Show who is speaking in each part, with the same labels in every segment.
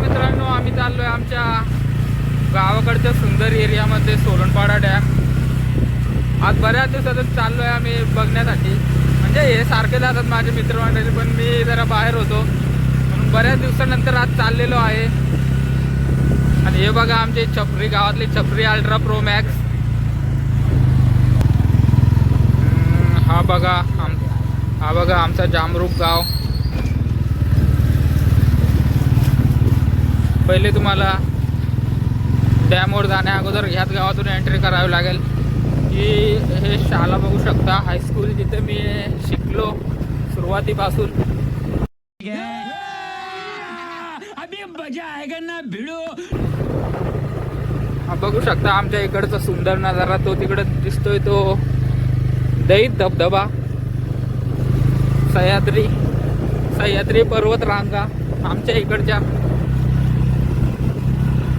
Speaker 1: मित्रांनो, आम्ही चाललोय आमच्या गावाकडच्या सुंदर एरियामध्ये सोलनपाडा डॅम. आज बऱ्याच दिवसातच चाललोय आम्ही बघण्यासाठी. म्हणजे हे सारखे जातात माझे मित्रमंडळी, पण मी जरा बाहेर होतो म्हणून बऱ्याच दिवसानंतर आज चाललेलो आहे. आणि हे बघा आमचे छपरी, गावातले छपरी अल्ट्रा प्रो मॅक्स. हा बघा आमचा जामरूप गाव. पहिले तुम्हाला डॅमवर जाण्या अगोदर ह्याच गावातून एंट्री करावी लागेल. ही हे शाळा बघू शकता, हायस्कूल, जिथे मी शिकलो सुरुवातीपासून. अभी मजा आएगा ना भिडो. हा बघू शकता आमच्या इकडचा सुंदर नजारा. तो तिकडे दिसतोय तो दैत धबधबा, सह्याद्री पर्वत रांगा आमच्या इकडच्या.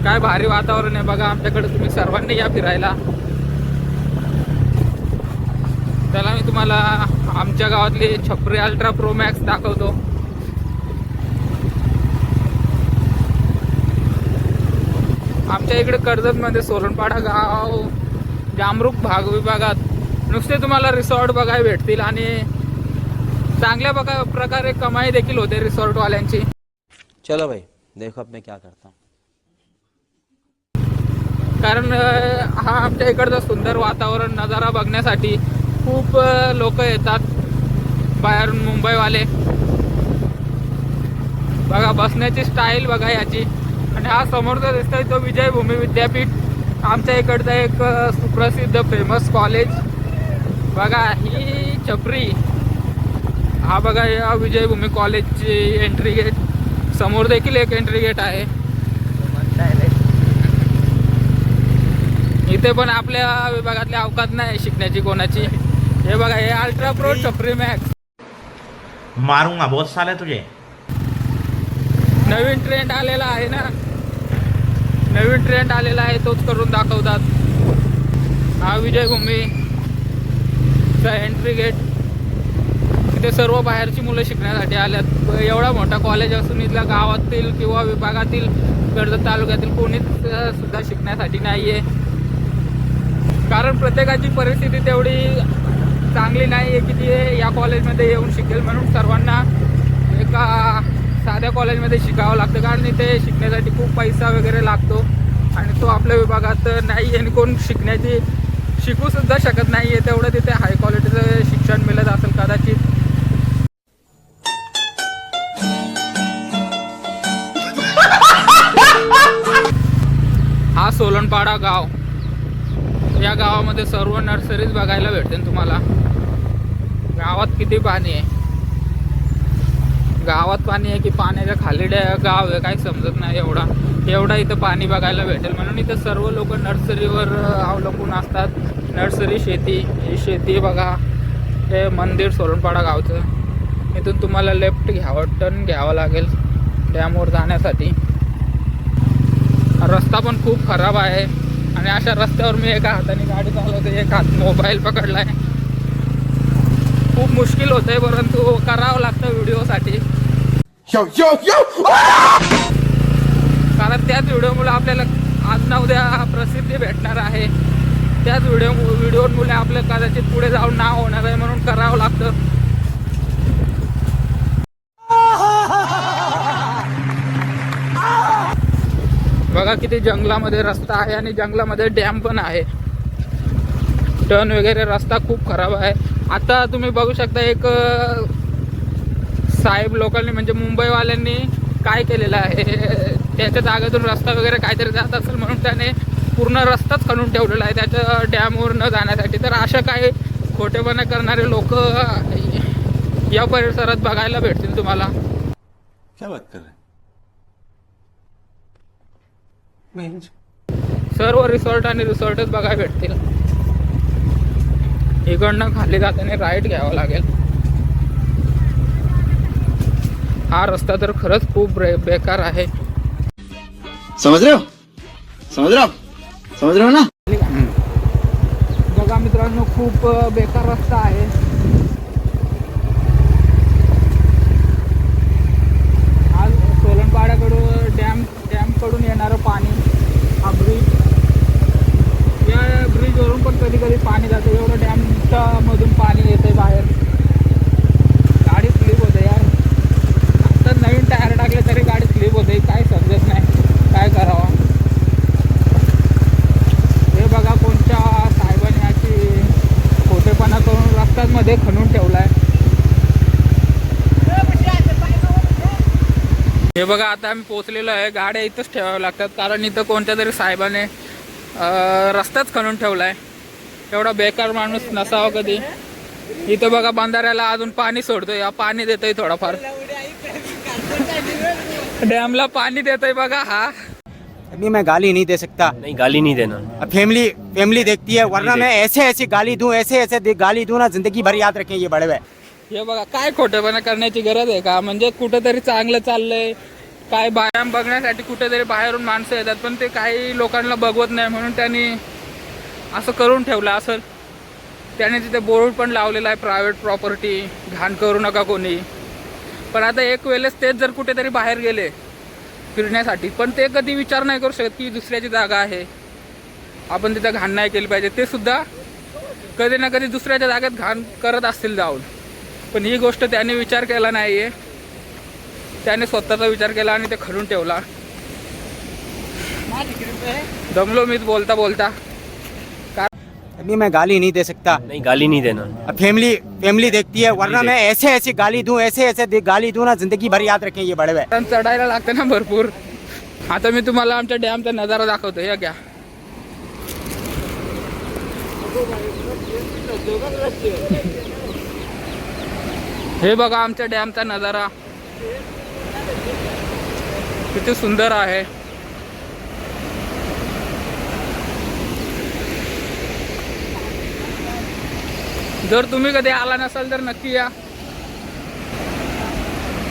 Speaker 1: काय भारी वातावरण आहे बघा आमच्याकडे. तुम्ही सर्वांनी या फिरायला. त्याला मी तुम्हाला आमच्या गावातले छपरी अल्ट्रा प्रो मॅक्स दाखवतो. आमच्या इकडे कर्जतमध्ये सोलनपाडा गाव जामरूक भाग विभागात नुसते तुम्हाला रिसॉर्ट बघायला भेटतील आणि चांगल्या प्रकारे कमाई देखील होते रिसॉर्ट वाल्यांची.
Speaker 2: चलो भाई देखो अब मैं क्या करता हूँ.
Speaker 1: कारण हा आमच्या इकडचा सुंदर वातावरण नजारा बघण्यासाठी खूप लोक येतात बाहेरून, मुंबईवाले. बघा बसण्याची स्टाईल बघा याची. आणि हा समोरचा दिसतोय तो विजयभूमी विद्यापीठ, आमच्या इकडचं एक सुप्रसिद्ध फेमस कॉलेज. बघा ही छपरी. हा बघा या विजयभूमी कॉलेजची एंट्री गेट. समोर देखील एक एंट्री गेट आहे. इथे पण आपल्या विभागातल्या अवकात नाही शिकण्याची कोणाची. हे बघा हे अल्ट्रा प्रो छपरी मॅक्स.
Speaker 3: मारूंगा बहुत साले तुझे.
Speaker 1: नवीन ट्रेंड आलेला आहे ना, नवीन ट्रेंड आलेला आहे तोच करून दाखवतात. हा विजयभूमी एंट्री गेट. इथे सर्व बाहेरची मुलं शिकण्यासाठी आल्यात. एवढा मोठा कॉलेज असून इथल्या गावातील किंवा विभागातील कर्जत तालुक्यातील कोणीच सुद्धा शिकण्यासाठी नाही आहे. कारण प्रत्येकाची परिस्थिती तेवढी चांगली नाही आहे की ती या कॉलेजमध्ये येऊन शिकेल. म्हणून सर्वांना एका साध्या कॉलेजमध्ये शिकावं लागतं. कारण इथे शिकण्यासाठी खूप पैसा वगैरे लागतो आणि तो आपल्या विभागात नाही आहे. आणि कोण शिकूसुद्धा शकत नाही आहे. तेवढं तिथे हाय क्वालिटीचं शिक्षण मिळत असेल कदाचित. हा सोलनपाडा गाव. या गावामध्ये सर्व नर्सरीज बघायला भेटतील तुम्हाला. गावात किती पाणी आहे, गावात पाणी आहे की पाण्याच्या खाली गाव आहे काही समजत नाही. एवढा इथं पाणी बघायला भेटेल. म्हणून इथं सर्व लोक नर्सरीवर अवलंबून असतात. नर्सरी, शेती. ही शेती बघा. हे मंदिर सोलनपाडा गावचं. इथून तुम्हाला लेफ्ट टर्न घ्यावं लागेल डॅमवर जाण्यासाठी. रस्ता पण खूप खराब आहे आणि अशा रस्त्यावर मी एका हाताने गाडी चालवते, एक हात मोबाईल पकडलाय. खूप मुश्किल होतंय परंतु करावं लागतं व्हिडिओसाठी. कारण त्याच व्हिडिओमुळे आपल्याला आज ना उद्या प्रसिद्धी भेटणार आहे. त्याच व्हिडिओमुळे आपलं कदाचित पुढे जाऊन नाव होणार आहे. म्हणून करावं लागतं. बघा किती जंगलामध्ये रस्ता आहे आणि जंगलामध्ये डॅम पण आहे. टर्न वगैरे रस्ता खूप खराब आहे. आता तुम्ही बघू शकता एक साहेब लोकांनी म्हणजे मुंबईवाल्यांनी काय केलेलं आहे, त्याच्या जागेतून रस्ता वगैरे काहीतरी जात असेल म्हणून त्याने पूर्ण रस्ताच खणून ठेवलेला आहे त्याच्या डॅमवर न जाण्यासाठी. तर अशा काही खोटेपणा करणारे लोक या परिसरात बघायला भेटतील तुम्हाला.
Speaker 2: क्या बात कर रहे
Speaker 1: सर्व रिसॉर्ट आणि रिसॉर्टच बघायला भेटतील. इकडनं खाली जाताना राईट घ्यावं लागेल. हा रस्ता तर खरंच खूप बेकार आहे.
Speaker 4: समझ रहे हो ना.
Speaker 1: बघा मित्रांनो खूप बेकार रस्ता आहे. आज सोलनपाड्याकडून डॅम बघा आता आम्ही पोहोचलेलो आहे. गाड्या इथंच ठेवाव्या लागतात कारण इथं कोणत्या तरी साहेबाने रस्ताच खणून ठेवलाय. एवढा बेकार माणूस नसावा कधी. इथं बघा बंधाऱ्याला अजून पाणी सोडतोय, पाणी देतोय थोडाफार. डॅमला पाणी देतोय बघा हा.
Speaker 5: अभी मैं गाली नहीं दे सकता.
Speaker 6: नहीं गाली नहीं देना.
Speaker 5: अब फैमिली देखती है, वरना मैं ऐसे गाली दूं, ऐसे गाली दूं ना, जिंदगी भर याद रखें ये बड़े हुए.
Speaker 1: हे बघा काय खोटेपणा करण्याची गरज आहे का? म्हणजे कुठेतरी चांगलं चाललंय, काय व्यायाम बघण्यासाठी कुठेतरी बाहेरून माणसं येतात, पण ते काही लोकांना बघवत नाही म्हणून त्यांनी असं करून ठेवलं असेल. त्याने तिथे बोर्ड पण लावलेला आहे, प्रायव्हेट प्रॉपर्टी, घाण करू नका कोणी. पण आता एक वेळेस तेच जर कुठेतरी बाहेर गेले फिरण्यासाठी, पण ते कधी विचार नाही करू शकत की दुसऱ्याची जागा आहे, आपण तिथं घाण नाही केली पाहिजे. ते सुद्धा कधी ना कधी दुसऱ्याच्या जागेत घाण करत असतील जाऊन. पण ही गोष्ट त्याने विचार केला नाही आहे. त्याने स्वतःचा विचार केला आणि ते खणून ठेवला. दमलो मीच बोलता बोलता.
Speaker 5: अभी मैं गाली नहीं दे सकता.
Speaker 6: नहीं गाली नहीं देना.
Speaker 5: अब फैमिली देखती है, वरना मैं ऐसे गाली दूं, ऐसे गाली दूं ना, जिंदगी भर याद रखें ये बड़े हुए.
Speaker 1: पण चढायला लागतं ना भरपूर. आता मी तुम्हाला आमच्या डॅमचा नजारा दाखवतो. हे घ्या. हे बघा आमच्या डॅमचा नजारा किती सुंदर आहे. जर तुम्ही कधी आला नसाल तर नक्की या.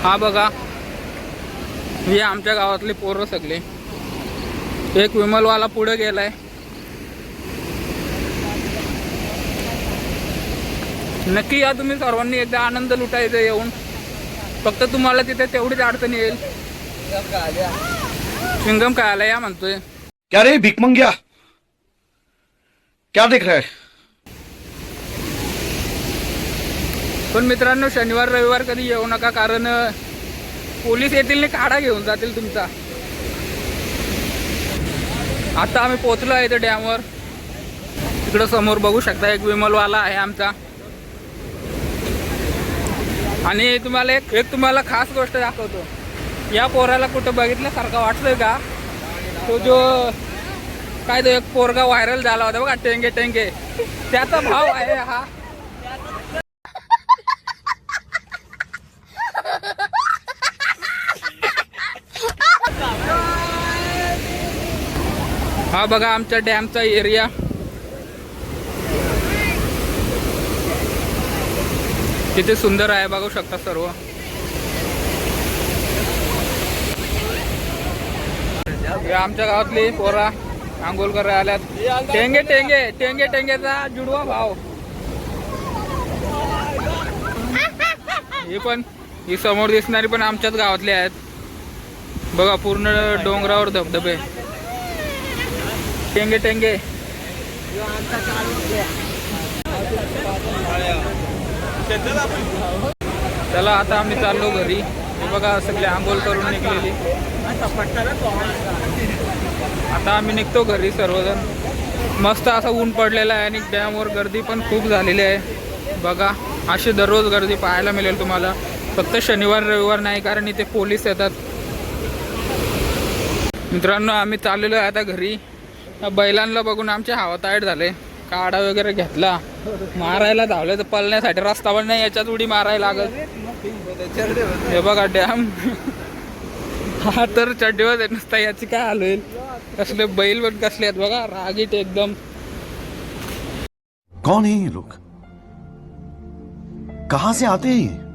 Speaker 1: हा बघा, हे आमच्या गावातले पोरं सगळे. एक विमलवाला पुढे गेलाय. नक्की या तुम्ही सर्वांनी, एकदा आनंद लुटायचा येऊन. फक्त तुम्हाला तिथे तेवढीच अडचण येईल. चिंगम काय आला या म्हणतोय.
Speaker 4: क्या रे भिक मंग्या, क्या देख रहा है?
Speaker 1: पण मित्रांनो, शनिवार रविवार कधी येऊ नका, कारण पोलीस येतील आणि काढा घेऊन जातील तुमचा. आता आम्ही पोहोचलो आहे इथं डॅमवर. तिकडं समोर बघू शकता एक विमलवाला आहे आमचा. आणि तुम्हाला तुम्हाला खास गोष्ट दाखवतो. या पोराला कुठं बघितल्यासारखं वाटतंय का? तो जो काय तो एक पोरगा व्हायरल झाला होता बघा, टेंगे टेंगे, त्याचा भाव आहे हा. हा बघा आमच्या डॅमचा एरिया. किती सुंदर आहे बघू शकता सर्व. हे आमच्या गावातली पोरा आंघोळ करायला आल्यात. टेंगे टेंगे टेंगे टेंगेचा जुडवा भाव. हे पण ही समोर दिसणारी पण आमच्याच गावातले आहेत. बघा पूर्ण डोंगरावर धबधबे. टेंगे टेंगे. चला आता आम्ही चाललो घरी. हे बघा सगळे आंघोळ करून निघलेली. आता आम्ही निघतो घरी सर्वजण. मस्त असं ऊन पडलेलं आहे आणि डॅमवर गर्दी पण खूप झालेली आहे. बघा अशी दररोज गर्दी पाहायला मिळेल तुम्हाला. फक्त शनिवार रविवार नाही, कारण इथे पोलीस येतात. मित्रांनो आम्ही चाललेलो आहे आता घरी. बैलांना बघून आमचे हवाताईट झाले. काढा वगैरे घेतला, मारायला धावले तर पळण्यासाठी रस्ता पण नाही, याच्यात उडी मारायला लागत. हे बघा डॅम. हा तर चड्डीवर नुसता, याची काय हाल होईल. कसले बैल पण कसले आहेत बघा, रागीट एकदम.
Speaker 7: कौन है ये लोग? कहां से आते हैं?